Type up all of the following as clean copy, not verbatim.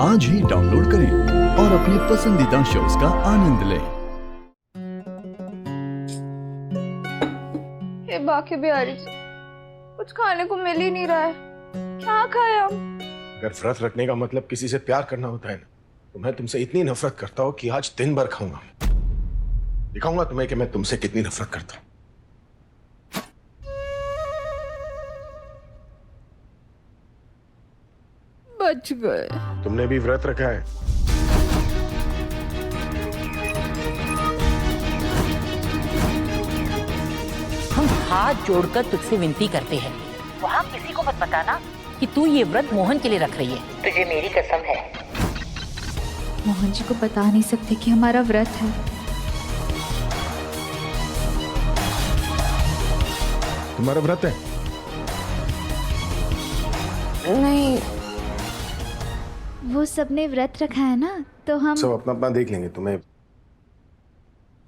आज ही डाउनलोड करें और अपने पसंदीदा शोज का आनंद लें। ये बाकी भी आ रही, कुछ खाने को मिल ही नहीं रहा है, क्या खाए हम? अगर व्रत रखने का मतलब किसी से प्यार करना होता है ना, तो मैं तुमसे इतनी नफरत करता हूँ कि आज दिन भर खाऊंगा। दिखाऊंगा तुम्हें कि मैं तुमसे कितनी नफरत करता हूँ। बच गए। तुमने भी व्रत रखा है? हम हाथ जोड़कर तुझसे विनती करते हैं, वहाँ किसी को मत बताना कि तू ये व्रत मोहन के लिए रख रही है। तुझे मेरी कसम है। मोहन जी को बता नहीं सकते कि हमारा व्रत है। तुम्हारा व्रत है? नहीं, वो सबने व्रत रखा है ना, तो हम सब अपना अपना देख लेंगे। तुम्हें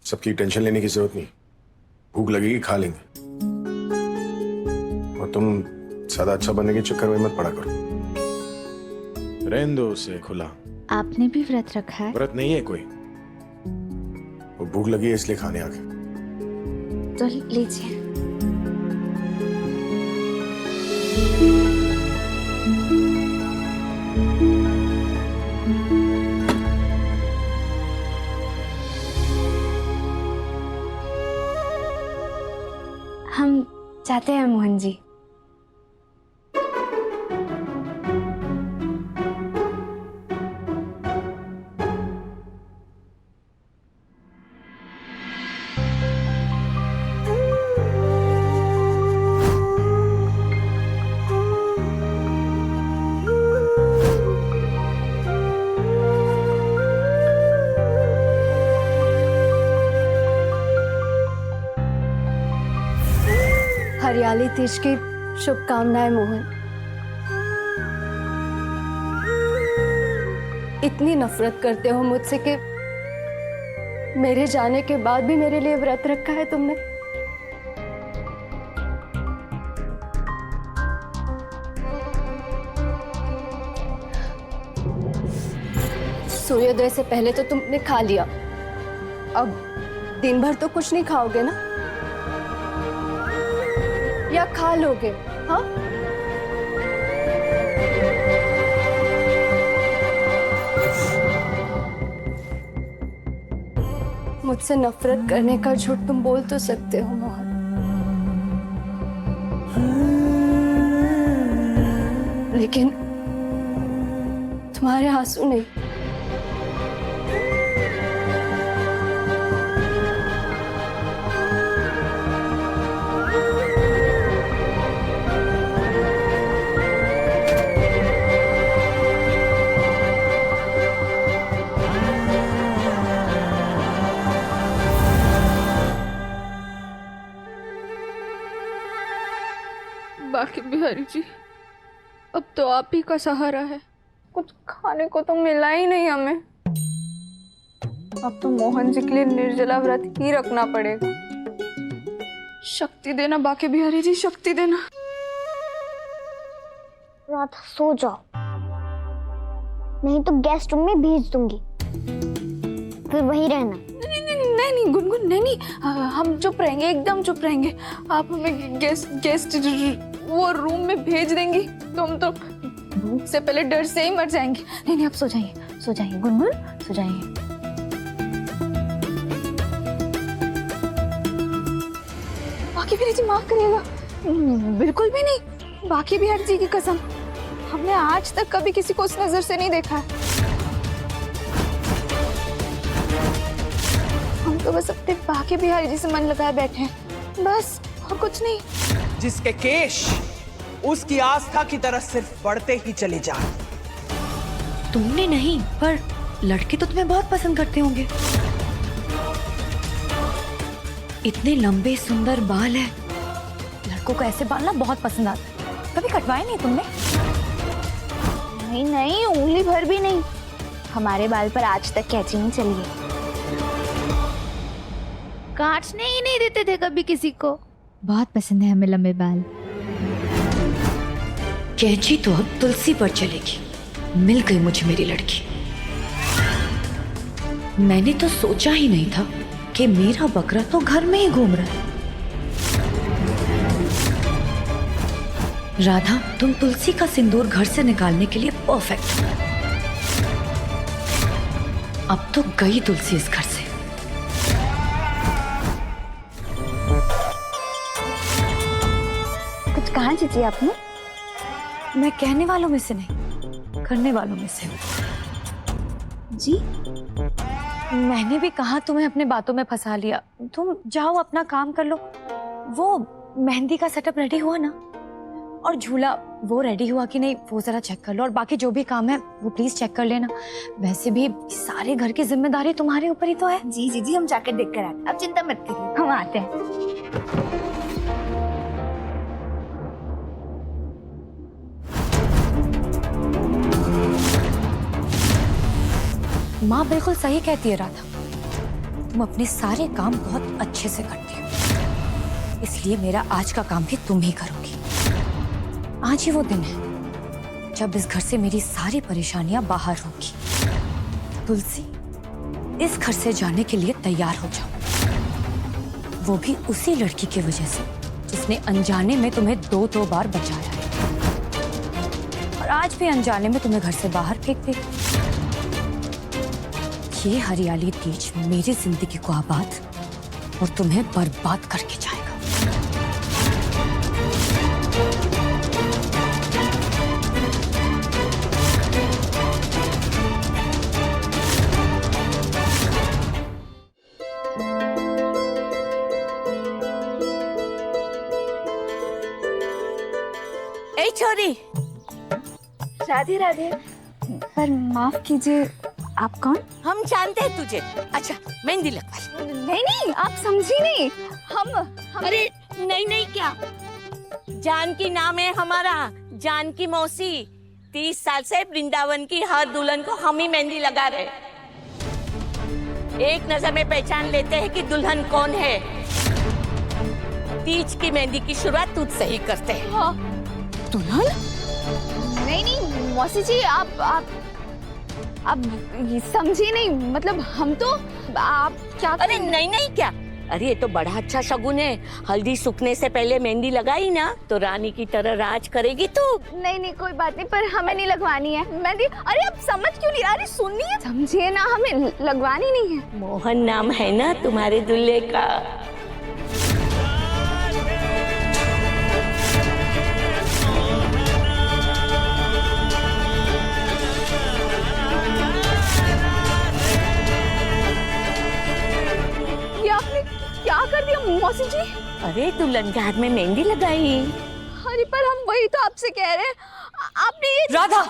सबकी टेंशन लेने की जरूरत नहीं। भूख लगेगी खा लेंगे। और तुम ज्यादा अच्छा बनने के चक्कर में मत पड़ा करो। रहने दो उसे खुला। आपने भी व्रत रखा है? व्रत नहीं है कोई, वो भूख लगी है इसलिए खाने आ गए। तो लीजिए। हम चाहते हैं मोहन जी। हरियाली तीज की शुभकामनाएं मोहन। इतनी नफरत करते हो मुझसे कि मेरे जाने के बाद भी मेरे लिए व्रत रखा है तुमने। सूर्योदय से पहले तो तुमने खा लिया, अब दिन भर तो कुछ नहीं खाओगे ना? या खा लोगे? हाँ, मुझसे नफरत करने का झूठ तुम बोल तो सकते हो मोहन, लेकिन तुम्हारे आंसू नहीं। बाकी बिहारी जी, अब तो आप ही का सहारा है। कुछ खाने को तो मिला ही नहीं हमें। अब तो मोहन जी के लिए निर्जला व्रत ही रखना पड़ेगा। शक्ति देना बाकी बिहारी जी, शक्ति देना। राधा सो जाओ, नहीं तो गेस्ट रूम में भेज दूंगी, फिर वहीं रहना। नहीं गुनगुन, नहीं, हम चुप रहेंगे, एकदम चुप रहेंगे। आप हमें गेस्ट वो रूम में भेज देंगी तो हम तो भूख से पहले डर से ही मर जाएंगे। नहीं, आप सो जाइए गुनगुन, सो जाइए। बाकी बिहारी जी माफ करिएगा, बिल्कुल भी नहीं। बाकी बिहारी जी की कसम, हमने आज तक कभी किसी को उस नजर से नहीं देखा है। हम तो बस अपने बाकी बिहारी जी से मन लगाए बैठे हैं, बस, और कुछ नहीं। जिसके केश उसकी आस्था की तरह सिर्फ बढ़ते ही चले जाए। तुमने नहीं, पर लड़के तो तुम्हें बहुत पसंद करते होंगे। इतने लंबे सुंदर बाल हैं। लड़कों को ऐसे बाल ना बहुत पसंद आते हैं। कभी कटवाए नहीं तुमने? नहीं, उंगली भर भी नहीं। हमारे बाल पर आज तक कैंची नहीं चली है। काटने ही नहीं देते थे कभी किसी को। बहुत पसंद है हमें लंबे बाल। कैंची तो अब तुलसी पर चलेगी, मिल गई मुझे मेरी लड़की। मैंने तो सोचा ही नहीं था कि मेरा बकरा तो घर में ही घूम रहा है। राधा, तुम तुलसी का सिंदूर घर से निकालने के लिए परफेक्ट हो। अब तो गई तुलसी इस घर से। कुछ कहा जीजी आपने? मैं कहने वालों में से नहीं, करने वालों में से हूँ। जी मैंने भी कहा तुम्हें अपने बातों में फंसा लिया। तुम जाओ अपना काम कर लो। वो मेहंदी का सेटअप रेडी हुआ ना? और झूला वो रेडी हुआ कि नहीं वो जरा चेक कर लो, और बाकी जो भी काम है वो प्लीज चेक कर लेना। वैसे भी सारे घर की जिम्मेदारी तुम्हारे ऊपर ही तो है। जी जी जी, हम जाकर देख कर आते हैं, आप चिंता मत करिए, हम आते हैं। माँ बिल्कुल सही कहती है राधा, तुम अपने सारे काम बहुत अच्छे से करती हो, इसलिए मेरा आज का काम भी तुम ही करोगी। आज ही वो दिन है जब इस घर से मेरी सारी परेशानियां बाहर होगी। तुलसी, इस घर से जाने के लिए तैयार हो जाओ, वो भी उसी लड़की की वजह से जिसने अनजाने में तुम्हें 2 बार बचाया है, और आज भी अनजाने में तुम्हें घर से बाहर फेंक दे। ये हरियाली तीज मेरी जिंदगी को आबाद और तुम्हें बर्बाद करके जाएगा। ए छोरी, राधे राधे। पर माफ कीजिए, आप कौन? हम जानते हैं तुझे। अच्छा, मेहंदी लगवा ले। नहीं नहीं, आप समझी नहीं। हम अरे नहीं नहीं, क्या जानकी नाम है हमारा, जानकी मौसी। 30 साल से वृंदावन की हर दुल्हन को हम ही मेहंदी लगा रहे। एक नजर में पहचान लेते हैं कि दुल्हन कौन है। तीज की मेहंदी की शुरुआत तुझसे ही करते हैं। हाँ। दुल्हन? नहीं नहीं मौसी जी, आप ये समझी नहीं, मतलब हम तो आप क्या। अरे नहीं नहीं, क्या? अरे ये तो बड़ा अच्छा शगुन है। हल्दी सूखने से पहले मेहंदी लगाई ना तो रानी की तरह राज करेगी तू। नहीं नहीं कोई बात नहीं, पर हमें नहीं लगवानी है मेहंदी। अरे आप समझ क्यों नहीं? अरे सुनिए, समझिए ना, हमें लगवानी नहीं है। मोहन नाम है ना तुम्हारे दूल्हे का। ये आपने क्या कर दिया मौसी जी? अरे दुल्हन के हाथ में मेहंदी लगाई। अरे पर हम वही तो आपसे कह रहे हैं, आपने ये। राधा,